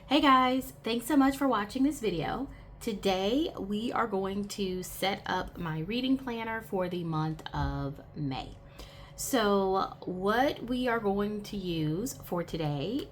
Hey guys, thanks so much for watching this video. Today we are going to set up my reading planner for the month of May. So what we are going to use for today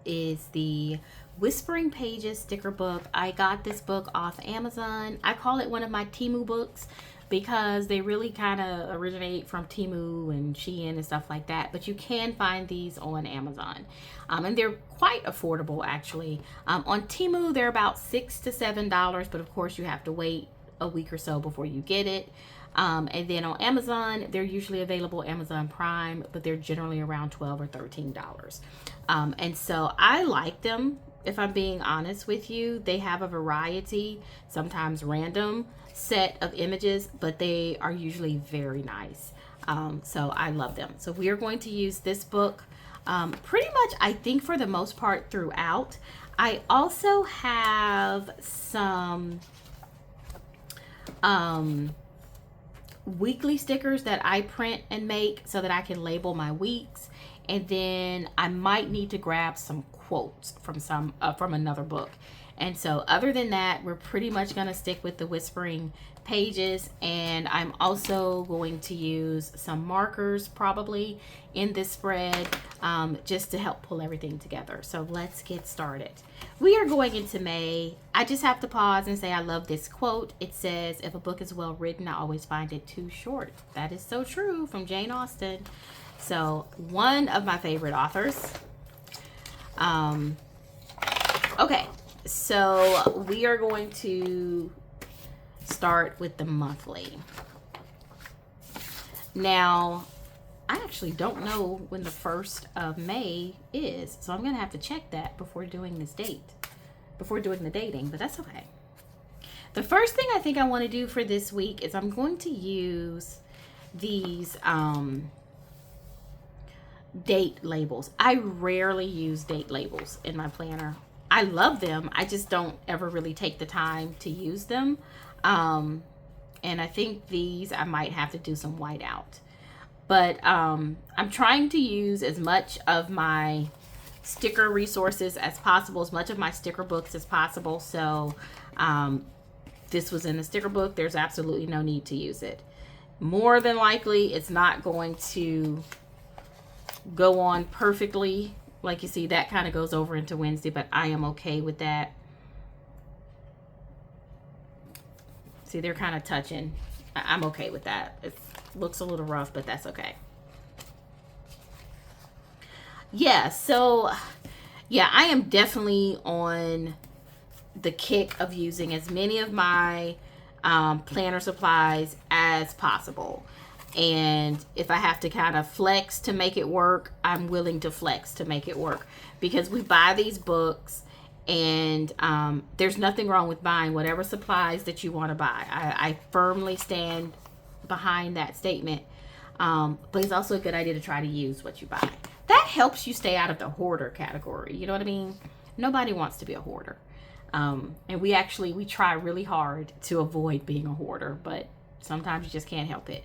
is the Whispering Pages sticker book. I got this book off Amazon. I call it one of my Temu books because they really kind of originate from Temu and Shein and stuff like that. But you can find these on Amazon. And they're quite affordable actually. On Temu, they're about $6 to $7, but of course you have to wait a week or so before you get it. And then on Amazon, they're usually available Amazon Prime, but they're generally around $12 or $13. And so I like them, if I'm being honest with you. They have a variety, sometimes random set of images, but they are usually very nice. So I love them. So we are going to use this book pretty much, I think, for the most part throughout. I also have some weekly stickers that I print and make so that I can label my weeks, and then I might need to grab some quotes from another book. And so other than that, we're pretty much going to stick with the Whispering Pages, and I'm also going to use some markers probably in this spread just to help pull everything together. So let's get started. We are going into May. I just have to pause and say I love this quote. It says, "If a book is well written, I always find it too short." That is so true, from Jane Austen. So one of my favorite authors. Okay, so we are going to start with the monthly. Now, I actually don't know when the 1st of May is, so I'm going to have to check that before doing this date, before doing the dating, but that's okay. The first thing I think I want to do for this week is I'm going to use these date labels. I rarely use date labels in my planner. I love them. I just don't ever really take the time to use them. And I think these I might have to do some white out. But I'm trying to use as much of my sticker resources as possible, as much of my sticker books as possible. So this was in the sticker book. There's absolutely no need to use it. More than likely, it's not going to go on perfectly. Like you see, that kind of goes over into Wednesday, but I am okay with that. See, they're kind of touching. I'm okay with that. It looks a little rough, but that's okay. Yeah, so yeah, I am definitely on the kick of using as many of my planner supplies as possible. And if I have to kind of flex to make it work, I'm willing to flex to make it work, because we buy these books and there's nothing wrong with buying whatever supplies that you want to buy. I firmly stand behind that statement. But it's also a good idea to try to use what you buy. That helps you stay out of the hoarder category. You know what I mean? Nobody wants to be a hoarder. And we try really hard to avoid being a hoarder, but sometimes you just can't help it.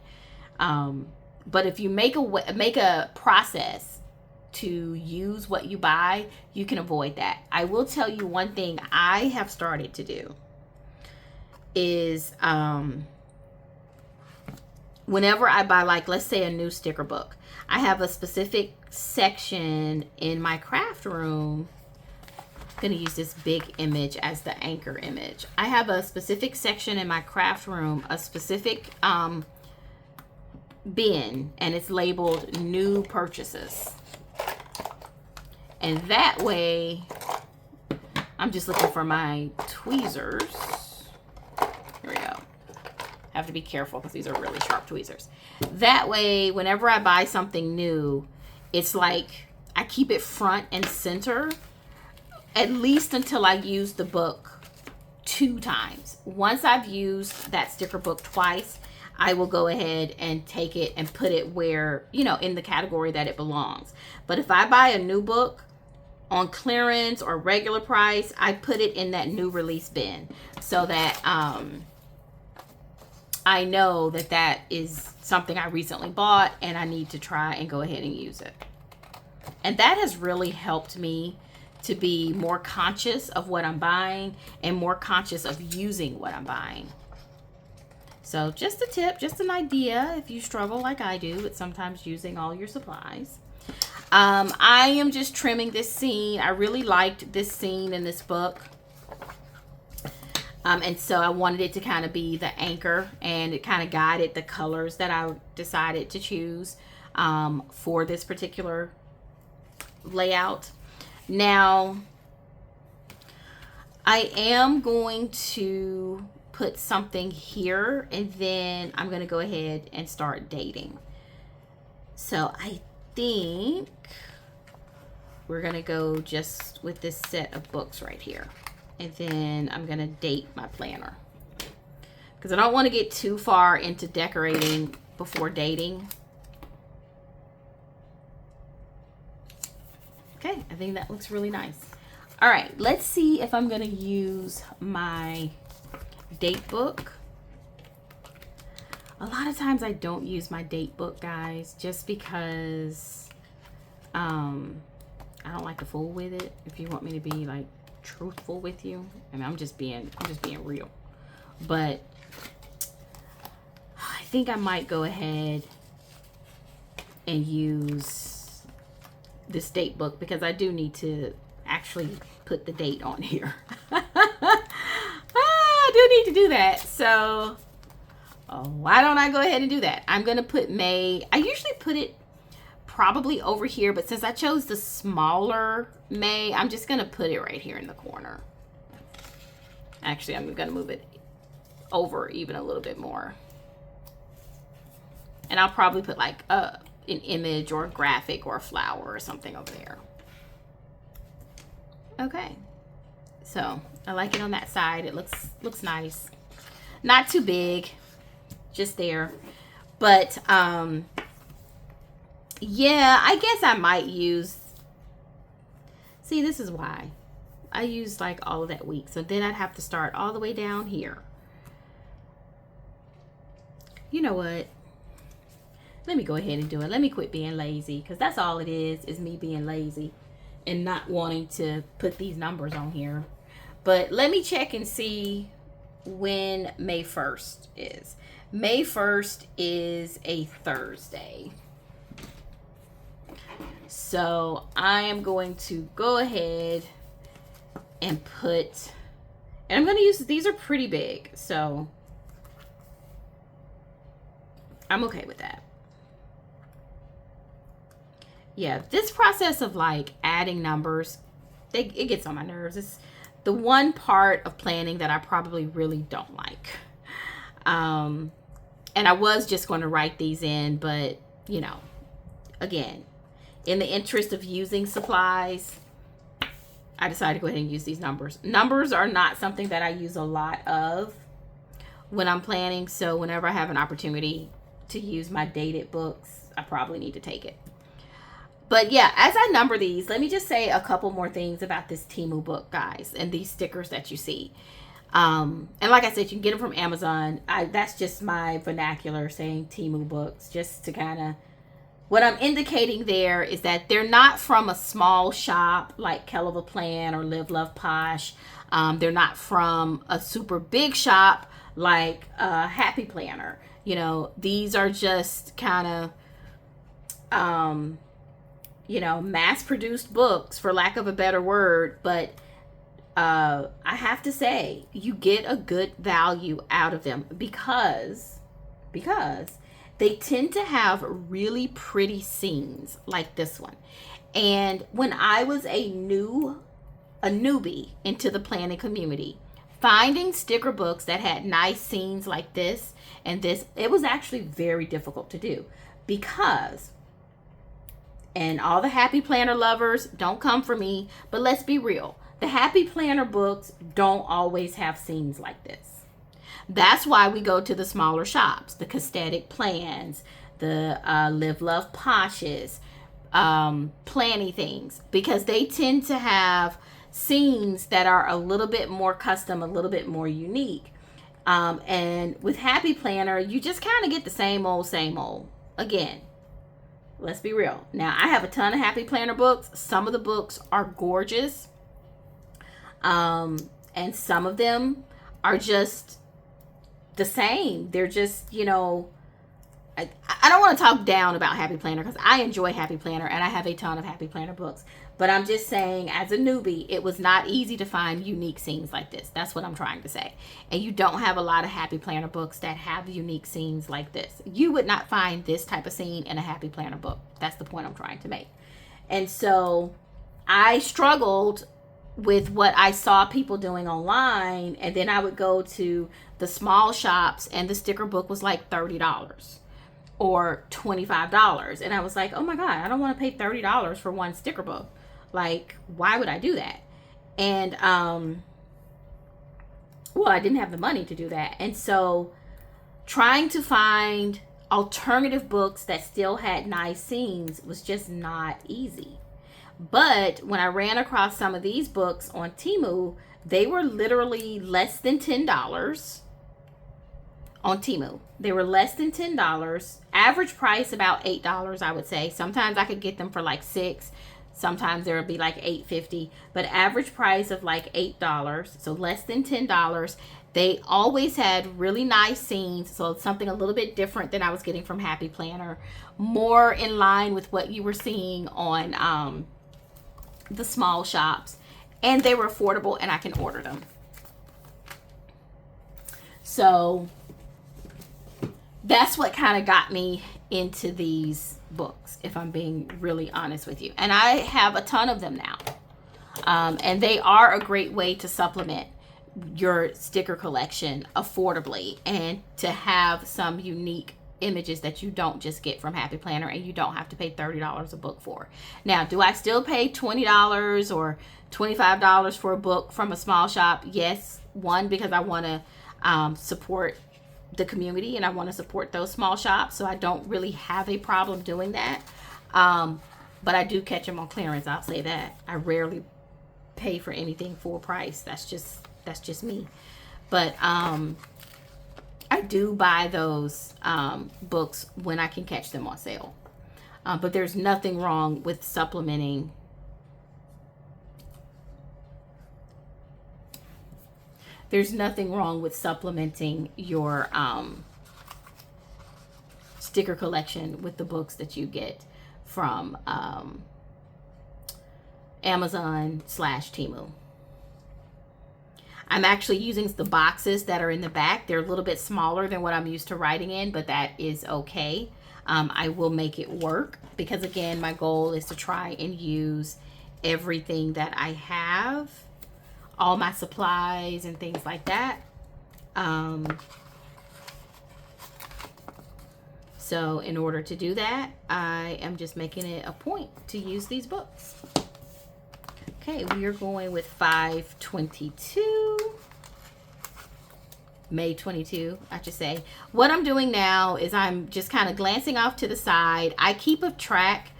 But if you make a process to use what you buy, you can avoid that. I will tell you one thing I have started to do is whenever I buy, like, let's say a new sticker book, I have a specific section in my craft room. I'm going to use this big image as the anchor image. I have a specific section in my craft room, a specific bin, and it's labeled new purchases. And that way, I'm just looking for my tweezers. Here we go. Have to be careful because these are really sharp tweezers. That way, whenever I buy something new, it's like I keep it front and center, at least until I use the book 2 times. Once I've used that sticker book twice, I will go ahead and take it and put it where, in the category that it belongs. But if I buy a new book on clearance or regular price, I put it in that new release bin so that I know that that is something I recently bought and I need to try and go ahead and use it. And that has really helped me to be more conscious of what I'm buying and more conscious of using what I'm buying. So just a tip, just an idea if you struggle like I do with sometimes using all your supplies. I am just trimming this scene. I really liked this scene in this book. And so I wanted it to kind of be the anchor, and it kind of guided the colors that I decided to choose for this particular layout. Now, I am going to put something here, and then I'm going to go ahead and start dating. So I think we're going to go just with this set of books right here. And then I'm going to date my planner, because I don't want to get too far into decorating before dating. Okay, I think that looks really nice. All right, let's see if I'm going to use my date book. A lot of times I don't use my date book, guys, just because I don't like to fool with it. If you want me to be like truthful with you, I mean, I'm just being real. But I think I might go ahead and use this date book, because I do need to actually put the date on here. I do need to do that. So why don't I go ahead and do that? I'm going to put May. I usually put it probably over here, but since I chose the smaller May, I'm just going to put it right here in the corner. Actually, I'm going to move it over even a little bit more. And I'll probably put like an image or a graphic or a flower or something over there. Okay. So I like it on that side. It looks nice. Not too big. Just there. But yeah, I guess I might use, see, this is why I used like all of that week. So then I'd have to start all the way down here. You know what? Let me go ahead and do it. Let me quit being lazy, because that's all it is me being lazy and not wanting to put these numbers on here. But let me check and see when May 1st is. May 1st is a Thursday. So I am going to go ahead and put, and I'm going to use, these are pretty big, so I'm okay with that. Yeah, this process of like adding numbers, it gets on my nerves. It's the one part of planning that I probably really don't like. And I was just going to write these in, but you know, again, in the interest of using supplies, I decided to go ahead and use these numbers. Numbers are not something that I use a lot of when I'm planning. So whenever I have an opportunity to use my dated books, I probably need to take it. But yeah, as I number these, let me just say a couple more things about this Temu book, guys, and these stickers that you see. And like I said, you can get them from Amazon. That's just my vernacular saying Temu books, just to kind of, what I'm indicating there is that they're not from a small shop like Kell of a Plan or Live Love Posh. They're not from a super big shop like Happy Planner. You know, these are just kind of, you know, mass-produced books, for lack of a better word. But I have to say, you get a good value out of them because they tend to have really pretty scenes like this one. And when I was a newbie into the planning community, finding sticker books that had nice scenes like this and this, it was actually very difficult to do, because, and all the Happy Planner lovers, don't come for me, but let's be real. The Happy Planner books don't always have scenes like this. That's why we go to the smaller shops, the Castatic Plans, the Live Love Poshes, Planny Things, because they tend to have scenes that are a little bit more custom, a little bit more unique. And with Happy Planner, you just kind of get the same old, same old. Again, let's be real. Now, I have a ton of Happy Planner books. Some of the books are gorgeous. And some of them are just the same. They're just, you know, I don't want to talk down about Happy Planner because I enjoy Happy Planner and I have a ton of Happy Planner books. But I'm just saying, as a newbie, it was not easy to find unique scenes like this. That's what I'm trying to say. And you don't have a lot of Happy Planner books that have unique scenes like this. You would not find this type of scene in a Happy Planner book. That's the point I'm trying to make. And so I struggled with what I saw people doing online. And then I would go to the small shops and the sticker book was like $30. Or $25. And I was like, oh my God, I don't want to pay $30 for one sticker book. Like, why would I do that? And, well, I didn't have the money to do that. And so trying to find alternative books that still had nice scenes was just not easy. But when I ran across some of these books on Temu, they were literally less than $10 on Temu. They were less than $10. Average price about $8, I would say. Sometimes I could get them for like $6. Sometimes there would be like $8.50. But average price of like $8. So less than $10. They always had really nice scenes. So something a little bit different than I was getting from Happy Planner. More in line with what you were seeing on the small shops. And they were affordable and I can order them. So that's what kind of got me into these books, if I'm being really honest with you. And I have a ton of them now. And they are a great way to supplement your sticker collection affordably and to have some unique images that you don't just get from Happy Planner and you don't have to pay $30 a book for. Now, do I still pay $20 or $25 for a book from a small shop? Yes. One, because I want to support the community and I want to support those small shops, so I don't really have a problem doing that. But I do catch them on clearance. I'll say that. I rarely pay for anything full price. That's just me. But I do buy those books when I can catch them on sale. But there's nothing wrong with supplementing your sticker collection with the books that you get from Amazon/Temu. I'm actually using the boxes that are in the back. They're a little bit smaller than what I'm used to writing in, but that is okay. I will make it work because, again, my goal is to try and use everything that I have, all my supplies and things like that. So in order to do that, I am just making it a point to use these books. Okay, we are going with 5/22. May 22, I should say. What I'm doing now is I'm just kind of glancing off to the side. I keep a track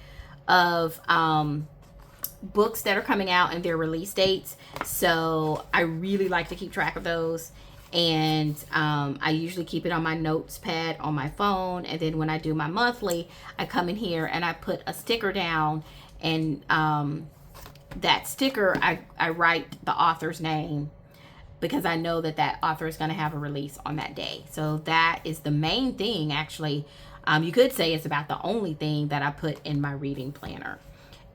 of books that are coming out and their release dates. So I really like to keep track of those. And I usually keep it on my notes pad on my phone. And then when I do my monthly, I come in here and I put a sticker down. And that sticker, I write the author's name because I know that that author is going to have a release on that day. So that is the main thing, actually. You could say it's about the only thing that I put in my reading planner.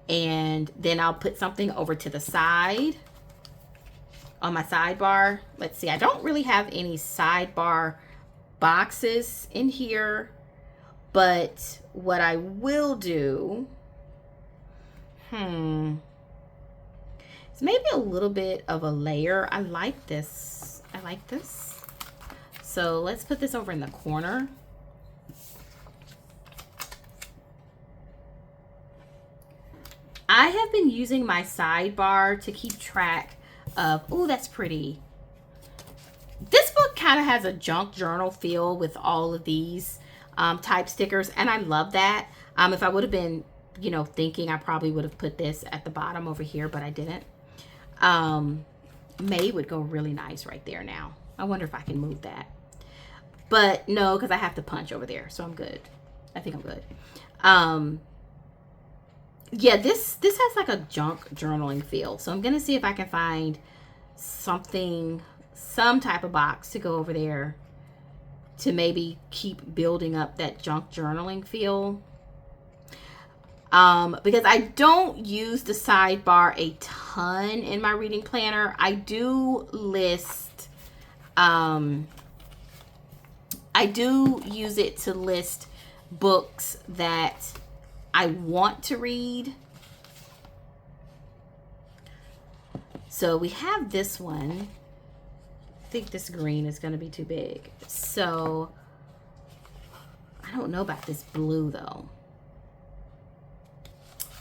And then I'll put something over to the side on my sidebar. Let's see, I don't really have any sidebar boxes in here, but what I will do, it's maybe a little bit of a layer. I like this. I like this. So let's put this over in the corner. I have been using my sidebar to keep track of, oh, that's pretty. This book kind of has a junk journal feel with all of these type stickers, and I love that. If I would have been, thinking, I probably would have put this at the bottom over here, but I didn't. May would go really nice right there now. I wonder if I can move that. But no, because I have to punch over there, so I'm good. I think I'm good. Yeah, this has like a junk journaling feel. So I'm going to see if I can find something, some type of box to go over there to maybe keep building up that junk journaling feel. Because I don't use the sidebar a ton in my reading planner. I do list, I do use it to list books that I want to read. So we have this one. I think this green is going to be too big. So I don't know about this blue though.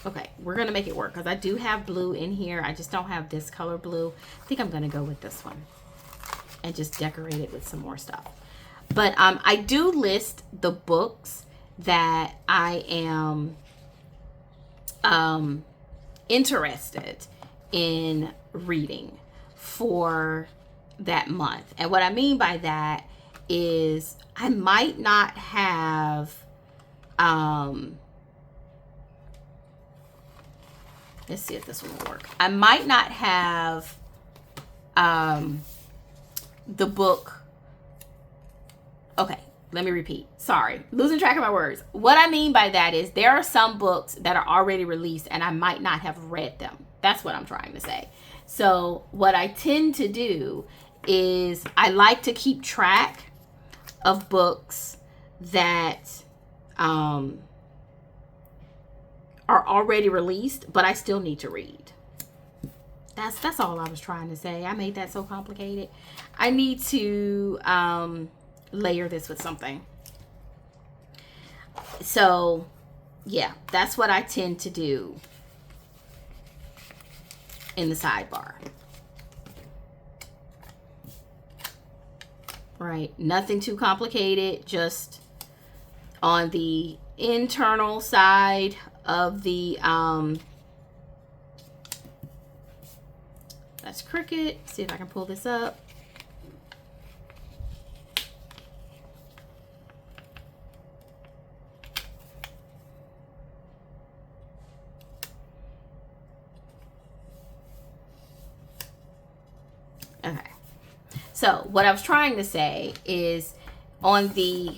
Okay, we're going to make it work because I do have blue in here. I just don't have this color blue. I think I'm going to go with this one and just decorate it with some more stuff. But I do list the books that I am interested in reading for that month. And what I mean by that is I might not have let's see if this one will work. I might not have the book. Okay, let me repeat. Sorry, losing track of my words. What I mean by that is there are some books that are already released and I might not have read them. That's what I'm trying to say. So what I tend to do is I like to keep track of books that are already released, but I still need to read. That's all I was trying to say. I made that so complicated. I need to layer this with something. So yeah, that's what I tend to do in the sidebar. Right, nothing too complicated, just on the internal side of the that's Cricut. See if I can pull this up. Okay, so what I was trying to say is on the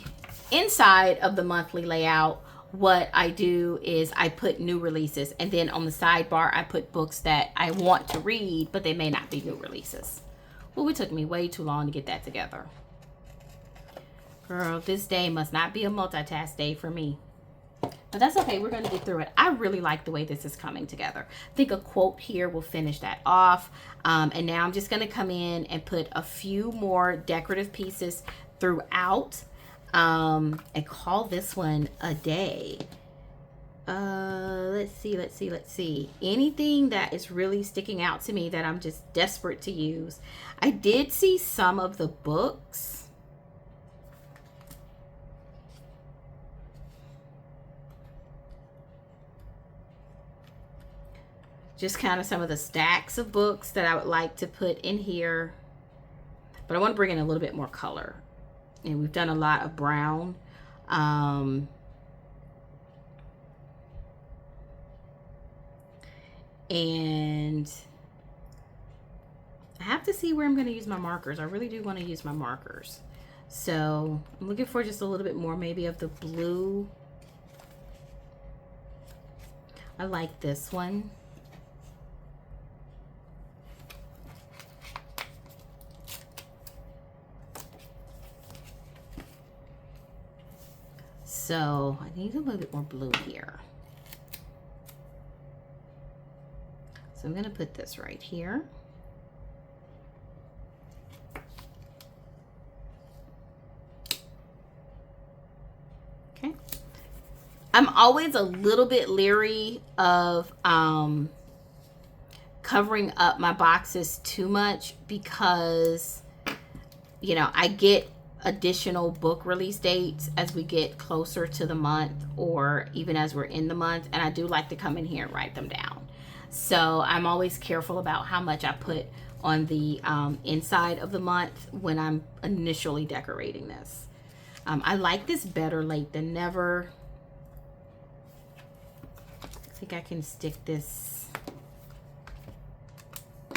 inside of the monthly layout, what I do is I put new releases, and then on the sidebar I put books that I want to read but they may not be new releases. Well, it took me way too long to get that together. Girl, this day must not be a multitask day for me. But that's okay, we're going to get through it. I really like the way this is coming together. I think a quote here will finish that off. And now I'm just going to come in and put a few more decorative pieces throughout. And call this one a day. Let's see. Anything that is really sticking out to me that I'm just desperate to use. I did see some of the books. Just kind of some of the stacks of books that I would like to put in here. But I want to bring in a little bit more color. And we've done a lot of brown. And I have to see where I'm going to use my markers. I really do want to use my markers. So I'm looking for just a little bit more maybe of the blue. I like this one. So I need a little bit more blue here. So I'm going to put this right here. Okay. I'm always a little bit leery of covering up my boxes too much because, you know, I get additional book release dates as we get closer to the month or even as we're in the month, and I do like to come in here and write them down. So I'm always careful about how much I put on the inside of the month when I'm initially decorating this. I like this better late than never. I think I can stick this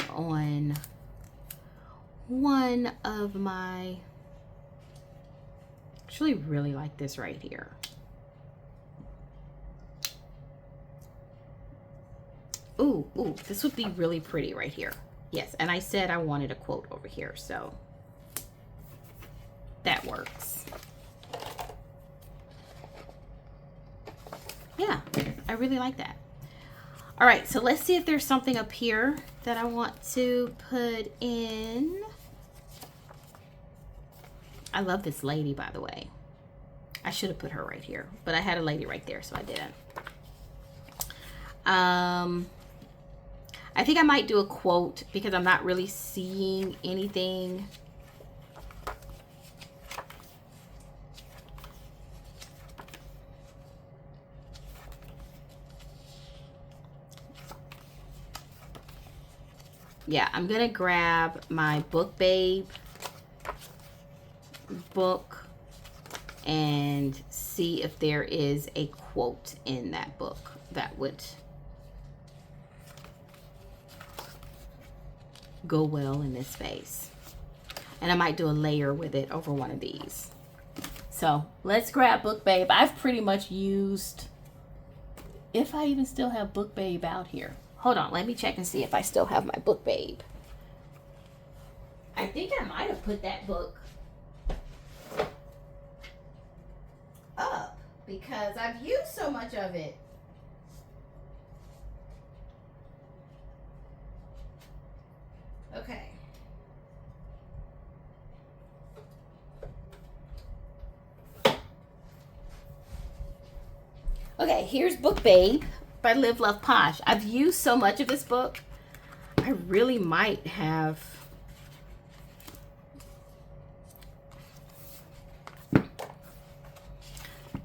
on one of my, actually really like this right here. Ooh, this would be really pretty right here. Yes, and I said I wanted a quote over here, so that works. Yeah, I really like that. All right, so let's see if there's something up here that I want to put in. I love this lady, by the way. I should have put her right here, but I had a lady right there, so I didn't. I think I might do a quote because I'm not really seeing anything. Yeah, I'm gonna grab my Book Babe book and see if there is a quote in that book that would go well in this space. And I might do a layer with it over one of these. So let's grab Book Babe. I've pretty much used, if I even still have Book Babe out here. Hold on, let me check and see if I still have my Book Babe. I think I might have put that book up because I've used so much of it. Okay. Okay, here's Book Babe by Live Love Posh. I've used so much of this book, I really might have.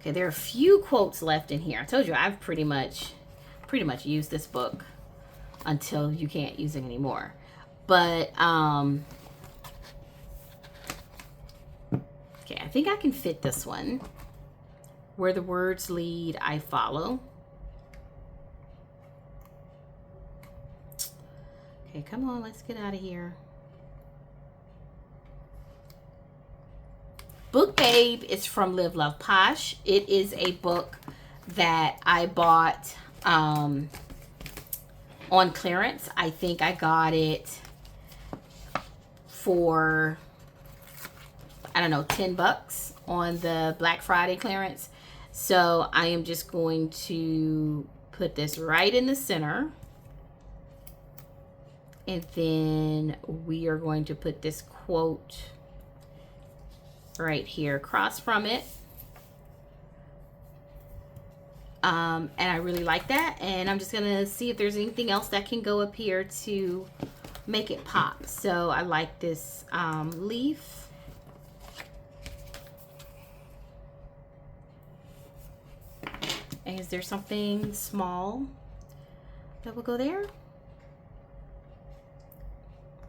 Okay, there are a few quotes left in here. I told you I've pretty much used this book until you can't use it anymore. But okay, I think I can fit this one. Where the words lead, I follow. Okay, come on, let's get out of here. Book Babe is from Live Love Posh. It is a book that I bought on clearance. I think I got it for, I don't know, 10 bucks on the Black Friday clearance. So I am just going to put this right in the center. And then we are going to put this quote right here across from it. And I really like that. And I'm just gonna see if there's anything else that can go up here to make it pop. So I like this leaf. And is there something small that will go there?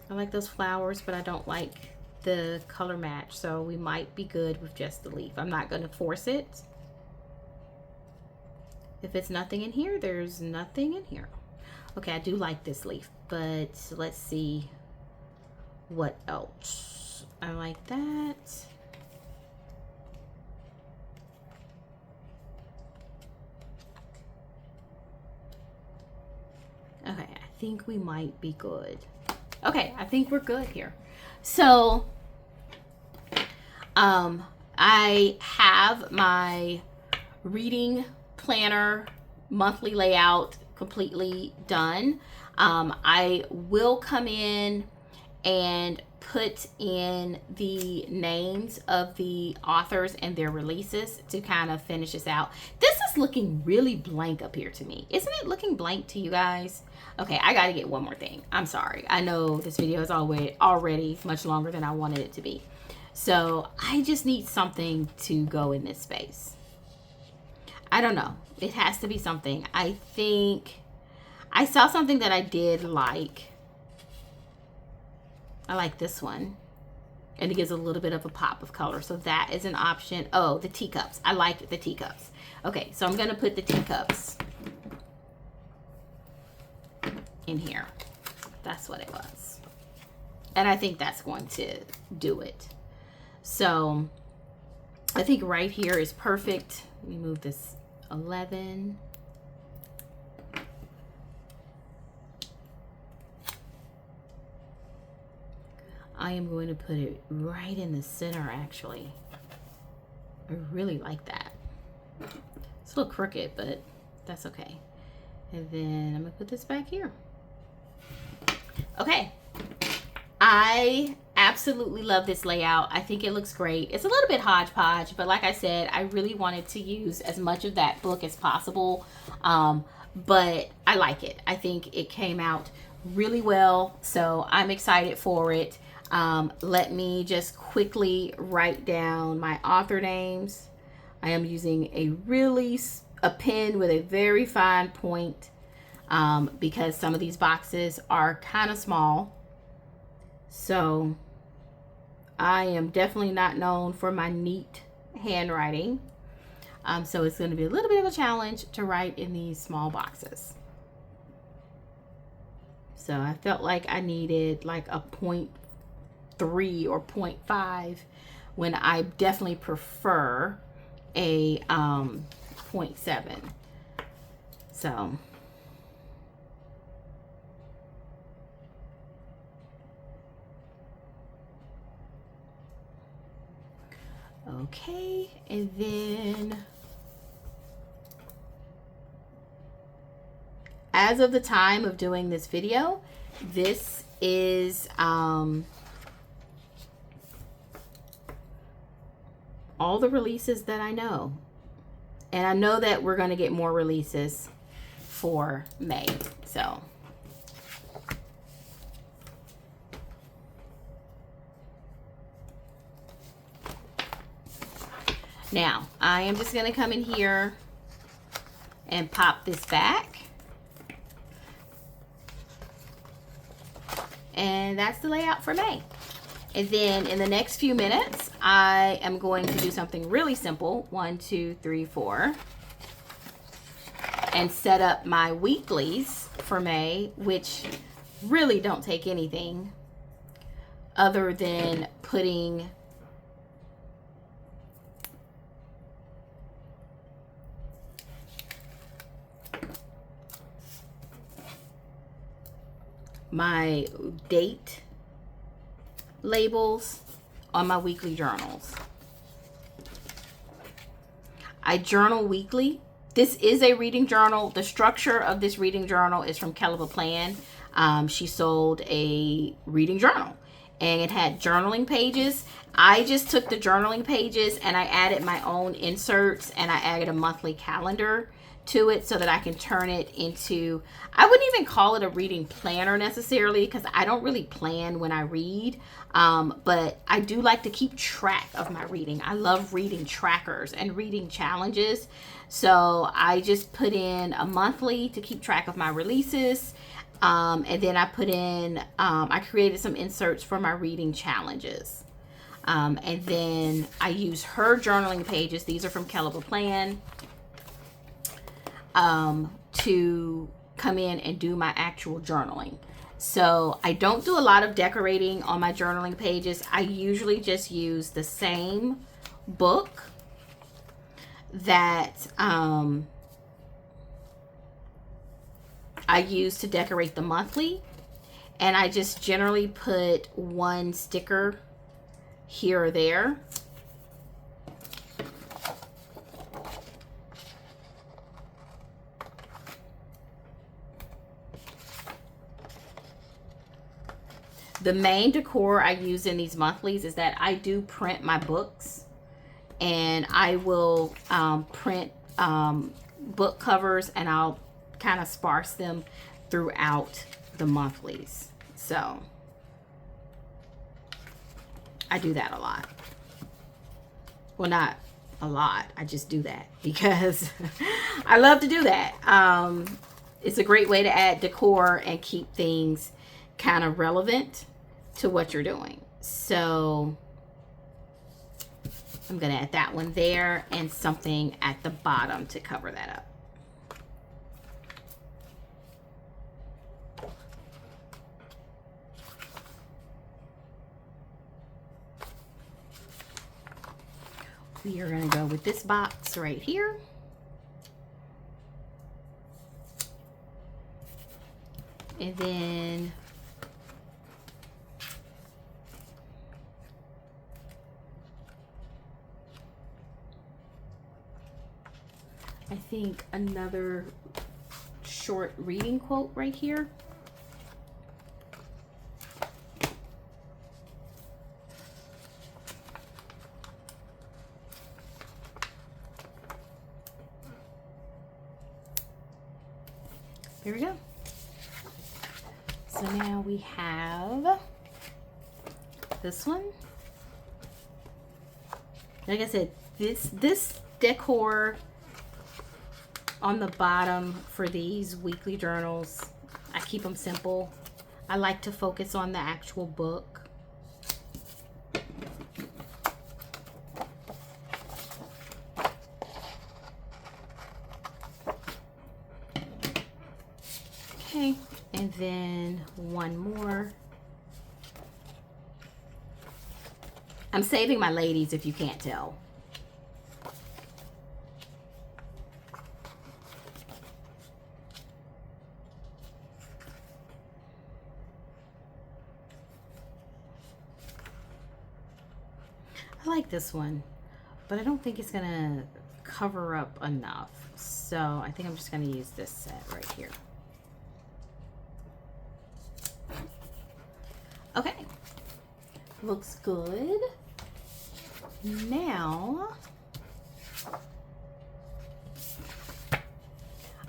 I like those flowers, but I don't like the color match, so we might be good with just the leaf. I'm not going to force it. If it's nothing in here, there's nothing in here. Okay, I do like this leaf, but let's see what else. I like that. Okay, I think we might be good. Okay, I think we're good here. So, I have my reading planner monthly layout completely done. I will come in and put in the names of the authors and their releases to kind of finish this out. This is looking really blank up here to me. Isn't it looking blank to you guys? Okay, I gotta get one more thing. I'm sorry. I know this video is already much longer than I wanted it to be. So I just need something to go in this space. I don't know. It has to be something. I think I saw something that I did like. I like this one. And it gives a little bit of a pop of color. So that is an option. Oh, the teacups. I like the teacups. Okay, so I'm going to put the teacups in here. That's what it was. And I think that's going to do it. So I think right here is perfect. Let me move this 11. I am going to put it right in the center, actually. I really like that. It's a little crooked, but that's okay. And then I'm gonna put this back here. Okay. I absolutely love this layout. I think it looks great. It's a little bit hodgepodge, but like I said, I really wanted to use as much of that book as possible. But I like it. I think it came out really well, so I'm excited for it. Let me just quickly write down my author names. I am using a pen with a very fine point because some of these boxes are kind of small. So I am definitely not known for my neat handwriting. So it's going to be a little bit of a challenge to write in these small boxes. So I felt like I needed like a 0.3 or 0.5 when I definitely prefer a 0.7. So okay, and then as of the time of doing this video, this is all the releases that I know. And I know that we're going to get more releases for May. So now I am just going to come in here and pop this back. And that's the layout for May. And then in the next few minutes, I am going to do something really simple. 1, 2, 3, 4. And set up my weeklies for May, which really don't take anything other than putting my date labels on my weekly journals. I journal weekly. This is a reading journal. The structure of this reading journal is from Plan. She sold a reading journal and it had journaling pages. I just took the journaling pages and I added my own inserts and I added a monthly calendar to it so that I can turn it into, I wouldn't even call it a reading planner necessarily because I don't really plan when I read, but I do like to keep track of my reading. I love reading trackers and reading challenges, so I just put in a monthly to keep track of my releases, and then I put in, I created some inserts for my reading challenges, and then I use her journaling pages. These are from Plan. To come in and do my actual journaling. So I don't do a lot of decorating on my journaling pages. I usually just use the same book that I use to decorate the monthly, and I just generally put one sticker here or there. The main decor I use in these monthlies is that I do print my books, and I will print book covers, and I'll kind of sparse them throughout the monthlies. So I do that a lot. Well, not a lot. I just do that because I love to do that. It's a great way to add decor and keep things kind of relevant to what you're doing. So I'm going to add that one there and something at the bottom to cover that up. we are going to go with this box right here. And then I think another short reading quote right here. There we go. So now we have this one. Like I said, this decor on the bottom for these weekly journals, I keep them simple. I like to focus on the actual book. Okay, and then one more. I'm saving my ladies if you can't tell. I like this one, but I don't think it's gonna cover up enough. So I think I'm just gonna use this set right here. Okay, looks good. Now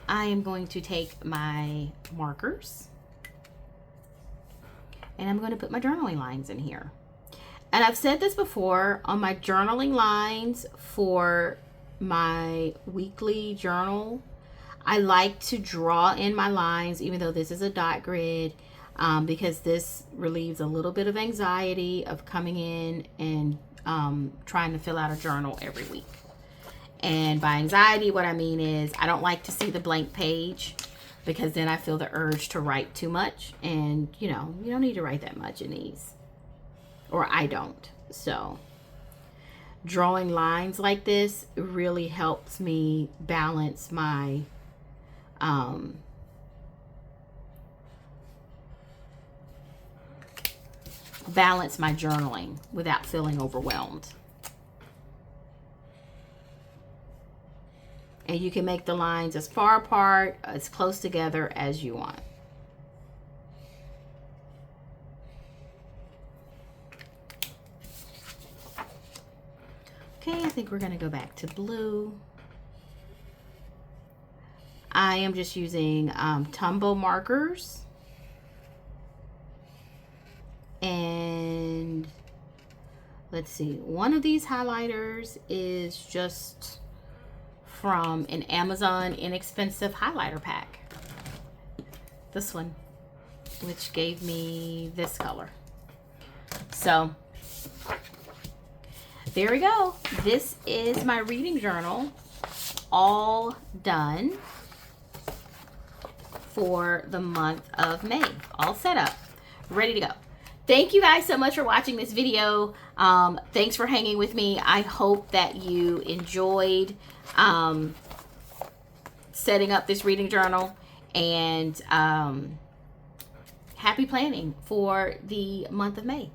I am going to take my markers and I'm going to put my journaling lines in here. And I've said this before, on my journaling lines for my weekly journal, I like to draw in my lines, even though this is a dot grid, because this relieves a little bit of anxiety of coming in and trying to fill out a journal every week. And by anxiety, what I mean is I don't like to see the blank page, because then I feel the urge to write too much. And, you know, you don't need to write that much in these. Or I don't. So drawing lines like this really helps me balance my journaling without feeling overwhelmed. And you can make the lines as far apart, as close together as you want. Okay, I think we're going to go back to blue. I am just using Tombow markers. And let's see, one of these highlighters is just from an Amazon inexpensive highlighter pack. This one, which gave me this color. So there we go. This is my reading journal all done for the month of May. All set up, ready to go. Thank you guys so much for watching this video. Thanks for hanging with me. I hope that you enjoyed setting up this reading journal, and happy planning for the month of May.